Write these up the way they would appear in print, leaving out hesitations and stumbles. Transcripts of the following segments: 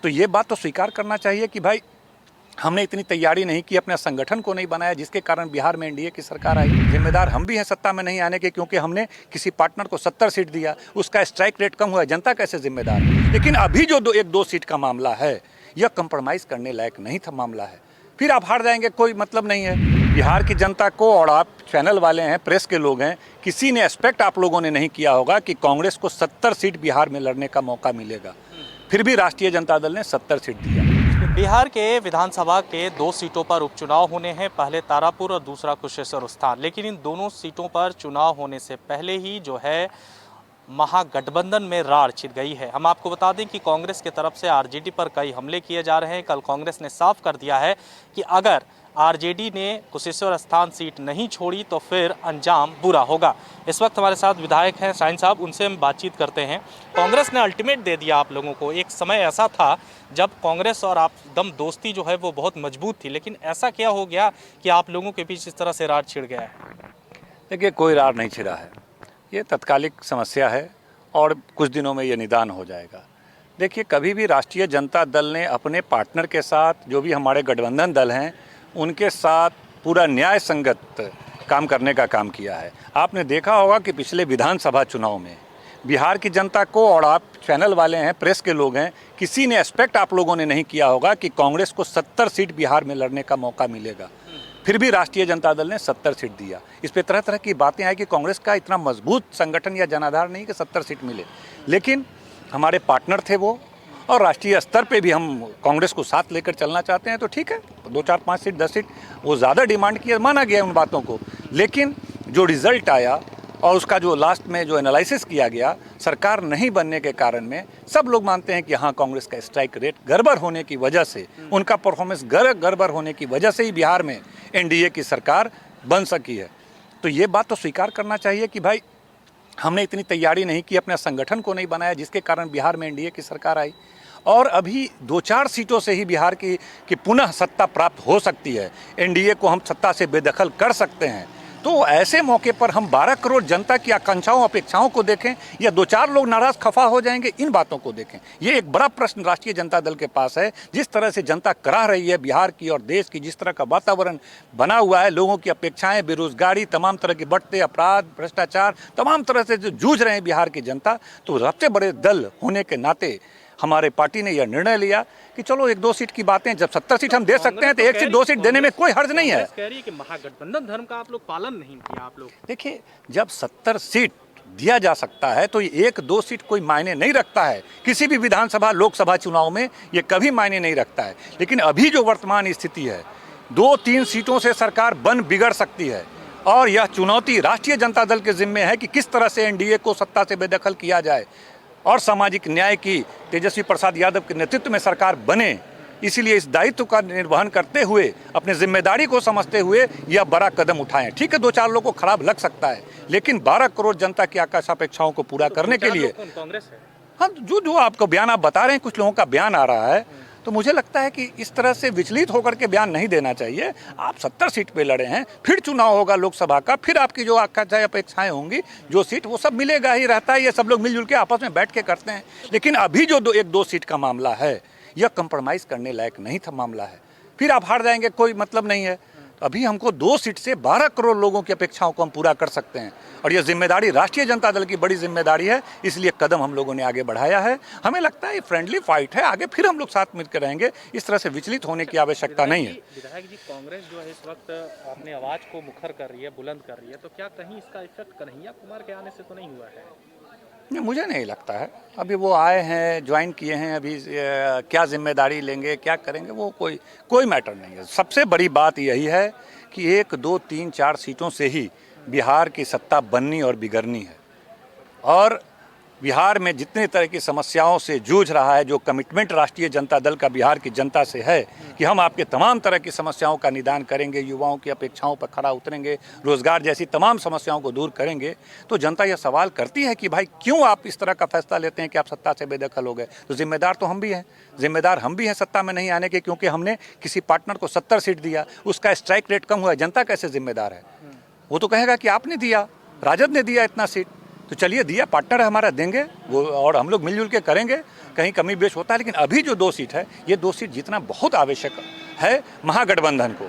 तो ये बात तो स्वीकार करना चाहिए कि भाई हमने इतनी तैयारी नहीं की, अपने संगठन को नहीं बनाया, जिसके कारण बिहार में एनडीए की सरकार आई। जिम्मेदार हम भी हैं सत्ता में नहीं आने के, क्योंकि हमने किसी पार्टनर को 70 सीट दिया, उसका स्ट्राइक रेट कम हुआ। जनता कैसे जिम्मेदार है? लेकिन अभी जो एक दो सीट का मामला है, यह कंप्रोमाइज़ करने लायक नहीं था मामला है। फिर आप हार जाएंगे, कोई मतलब नहीं है। बिहार की जनता को, और आप चैनल वाले हैं, प्रेस के लोग हैं, किसी ने एक्सपेक्ट आप लोगों ने नहीं किया होगा कि कांग्रेस को 70 सीट बिहार में लड़ने का मौका मिलेगा। फिर भी राष्ट्रीय जनता दल ने 70 सीट दिया। बिहार के विधानसभा के 2 सीटों पर उपचुनाव होने हैं, पहले तारापुर और दूसरा कुशेश्वर स्थान। लेकिन इन दोनों सीटों पर चुनाव होने से पहले ही जो है महागठबंधन में राड़ छिड़ गई है। हम आपको बता दें कि कांग्रेस की तरफ से आरजेडी पर कई हमले किए जा रहे हैं। कल कांग्रेस ने साफ कर दिया है कि अगर आरजेडी ने कुशेश्वर स्थान सीट नहीं छोड़ी तो फिर अंजाम बुरा होगा। इस वक्त हमारे साथ विधायक हैं शाहीन साहब, उनसे हम बातचीत करते हैं। कांग्रेस ने अल्टीमेट दे दिया आप लोगों को। एक समय ऐसा था जब कांग्रेस और आप दम दोस्ती जो है वो बहुत मजबूत थी, लेकिन ऐसा क्या हो गया कि आप लोगों के बीच इस तरह से राड़ छिड़ गया है? देखिए, कोई राड़ नहीं छिड़ा है, ये तत्कालिक समस्या है और कुछ दिनों में ये निदान हो जाएगा। देखिए, कभी भी राष्ट्रीय जनता दल ने अपने पार्टनर के साथ, जो भी हमारे गठबंधन दल हैं, उनके साथ पूरा न्याय संगत काम करने का काम किया है। आपने देखा होगा कि पिछले विधानसभा चुनाव में बिहार की जनता को, और आप चैनल वाले हैं, प्रेस के लोग हैं, किसी ने एक्सपेक्ट आप लोगों ने नहीं किया होगा कि कांग्रेस को 70 सीट बिहार में लड़ने का मौका मिलेगा। फिर भी राष्ट्रीय जनता दल ने 70 सीट दिया। इस पे तरह तरह की बातें आई कि कांग्रेस का इतना मजबूत संगठन या जनाधार नहीं कि 70 सीट मिले, लेकिन हमारे पार्टनर थे वो, और राष्ट्रीय स्तर पे भी हम कांग्रेस को साथ लेकर चलना चाहते हैं। तो ठीक है, 2, 4, 5 सीट, 10 सीट, वो ज़्यादा डिमांड किया, माना गया उन बातों को। लेकिन जो रिजल्ट आया और उसका जो लास्ट में जो एनालिसिस किया गया, सरकार नहीं बनने के कारण में सब लोग मानते हैं कि हाँ, कांग्रेस का स्ट्राइक रेट गड़बड़ होने की वजह से, उनका परफॉर्मेंस गड़बड़ होने की वजह से ही बिहार में एनडीए की सरकार बन सकी है। तो ये बात तो स्वीकार करना चाहिए कि भाई हमने इतनी तैयारी नहीं की, अपने संगठन को नहीं बनाया, जिसके कारण बिहार में एनडीए की सरकार आई। और अभी 2-4 सीटों से ही बिहार की पुनः सत्ता प्राप्त हो सकती है। एनडीए को हम सत्ता से बेदखल कर सकते हैं। तो ऐसे मौके पर हम 12 करोड़ जनता की आकांक्षाओं, अपेक्षाओं को देखें, या 2-4 लोग नाराज खफा हो जाएंगे, इन बातों को देखें। ये एक बड़ा प्रश्न राष्ट्रीय जनता दल के पास है। जिस तरह से जनता कराह रही है बिहार की और देश की, जिस तरह का वातावरण बना हुआ है, लोगों की अपेक्षाएं, बेरोजगारी, तमाम तरह के बढ़ते अपराध, भ्रष्टाचार, तमाम तरह से जो जूझ रहे हैं बिहार की जनता, तो सबसे बड़े दल होने के नाते हमारे पार्टी ने यह निर्णय लिया कि चलो 1-2 सीट की बातें, जब 70 सीट हम दे सकते हैं तो 1 सीट, 2 सीट देने में कोई हर्ज नहीं है। कह रही है कि महागठबंधन धर्म का आप लोग पालन नहीं किया। आप लोग देखिए, जब 70 सीट दिया जा सकता है तो 1-2 सीट कोई मायने नहीं रखता है। किसी भी विधानसभा, लोकसभा चुनाव में ये कभी मायने नहीं रखता है। लेकिन अभी जो वर्तमान स्थिति है, 2-3 सीटों से सरकार बिगड़ सकती है, और यह चुनौती राष्ट्रीय जनता दल के जिम्मे है कि किस तरह से एनडीए को सत्ता से बेदखल किया जाए और सामाजिक न्याय की तेजस्वी प्रसाद यादव के नेतृत्व में सरकार बने। इसीलिए इस दायित्व का निर्वहन करते हुए, अपने जिम्मेदारी को समझते हुए यह बड़ा कदम उठाएं। ठीक है, 2-4 लोगों को खराब लग सकता है, लेकिन 12 करोड़ जनता की आकांक्षा, अपेक्षाओं को पूरा करने के लिए, कांग्रेस है। हाँ, जो आपको बयान आप बता रहे हैं, कुछ लोगों का बयान आ रहा है, तो मुझे लगता है कि इस तरह से विचलित होकर के बयान नहीं देना चाहिए। आप 70 सीट पे लड़े हैं, फिर चुनाव होगा लोकसभा का, फिर आपकी जो आकांक्षाएं, अपेक्षाएं होंगी, जो सीट, वो सब मिलेगा ही रहता है। ये सब लोग मिलजुल के आपस में बैठ के करते हैं। लेकिन अभी जो 1-2 सीट का मामला है, यह कंप्रोमाइज़ करने लायक नहीं था मामला है। फिर आप हार जाएंगे, कोई मतलब नहीं है। अभी हमको 2 सीट से 12 करोड़ लोगों की अपेक्षाओं को हम पूरा कर सकते हैं, और यह जिम्मेदारी राष्ट्रीय जनता दल की बड़ी जिम्मेदारी है। इसलिए कदम हम लोगों ने आगे बढ़ाया है। हमें लगता है ये फ्रेंडली फाइट है, आगे फिर हम लोग साथ मिलकर रहेंगे। इस तरह से विचलित होने की आवश्यकता नहीं है। विधायक जी, कांग्रेस जो है इस वक्त अपने आवाज को मुखर कर रही है, बुलंद कर रही है, तो क्या कहीं इसका इफेक्ट कन्हैया कुमार के आने से तो नहीं हुआ है? नहीं, मुझे नहीं लगता है। अभी वो आए हैं, ज्वाइन किए हैं, अभी क्या जिम्मेदारी लेंगे, क्या करेंगे, वो कोई मैटर नहीं है। सबसे बड़ी बात यही है कि 1, 2, 3, 4 सीटों से ही बिहार की सत्ता बननी और बिगड़नी है। और बिहार में जितने तरह की समस्याओं से जूझ रहा है, जो कमिटमेंट राष्ट्रीय जनता दल का बिहार की जनता से है कि हम आपके तमाम तरह की समस्याओं का निदान करेंगे, युवाओं की अपेक्षाओं पर खरा उतरेंगे, रोजगार जैसी तमाम समस्याओं को दूर करेंगे, तो जनता यह सवाल करती है कि भाई क्यों आप इस तरह का फैसला लेते हैं कि आप सत्ता से बेदखल हो गए। तो जिम्मेदार तो हम भी हैं, जिम्मेदार हम भी हैं सत्ता में नहीं आने के, क्योंकि हमने किसी पार्टनर को 70 सीट दिया, उसका स्ट्राइक रेट कम हुआ। जनता कैसे जिम्मेदार है? वो तो कहेगा कि आपने दिया, राजद ने दिया इतना सीट। तो चलिए दिया पार्टनर हमारा देंगे वो, और हम लोग मिलजुल के करेंगे। कहीं कमी बेश होता है, लेकिन अभी जो 2 सीट है, ये 2 सीट जीतना बहुत आवश्यक है महागठबंधन को।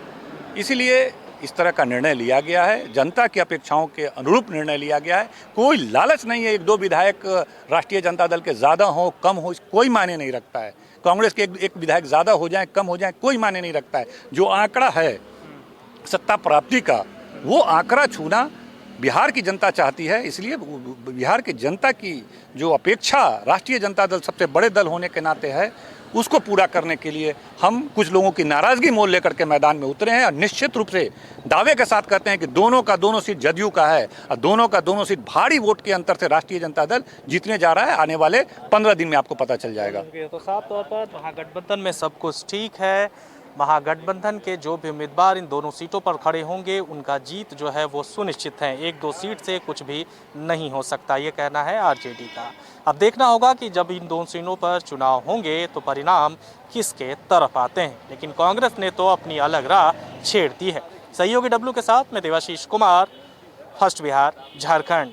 इसीलिए इस तरह का निर्णय लिया गया है, जनता की अपेक्षाओं के अनुरूप निर्णय लिया गया है। कोई लालच नहीं है 1-2 विधायक राष्ट्रीय जनता दल के ज़्यादा हो कम हो, कोई मायने नहीं रखता है। कांग्रेस के एक विधायक ज़्यादा हो जाए कम हो जाए, कोई मायने नहीं रखता है। जो आंकड़ा है सत्ता प्राप्ति का, वो आंकड़ा छूना बिहार की जनता चाहती है। इसलिए बिहार की जनता की जो अपेक्षा राष्ट्रीय जनता दल सबसे बड़े दल होने के नाते है, उसको पूरा करने के लिए हम कुछ लोगों की नाराज़गी मोल लेकर के मैदान में उतरे हैं। और निश्चित रूप से दावे के साथ कहते हैं कि दोनों का दोनों सीट जदयू का है और दोनों का दोनों सीट भारी वोट के अंतर से राष्ट्रीय जनता दल जीतने जा रहा है। आने वाले 15 दिन में आपको पता चल जाएगा। तो साफ तौर पर महागठबंधन में सब कुछ ठीक है। महागठबंधन के जो भी उम्मीदवार इन दोनों सीटों पर खड़े होंगे, उनका जीत जो है वो सुनिश्चित है। 1-2 सीट से कुछ भी नहीं हो सकता, ये कहना है आरजेडी का। अब देखना होगा कि जब इन दोनों सीटों पर चुनाव होंगे तो परिणाम किसके तरफ आते हैं। लेकिन कांग्रेस ने तो अपनी अलग राह छेड़ दी है। सहयोगी डब्लू के साथ मैं देवाशीष कुमार, फर्स्ट बिहार, झारखंड।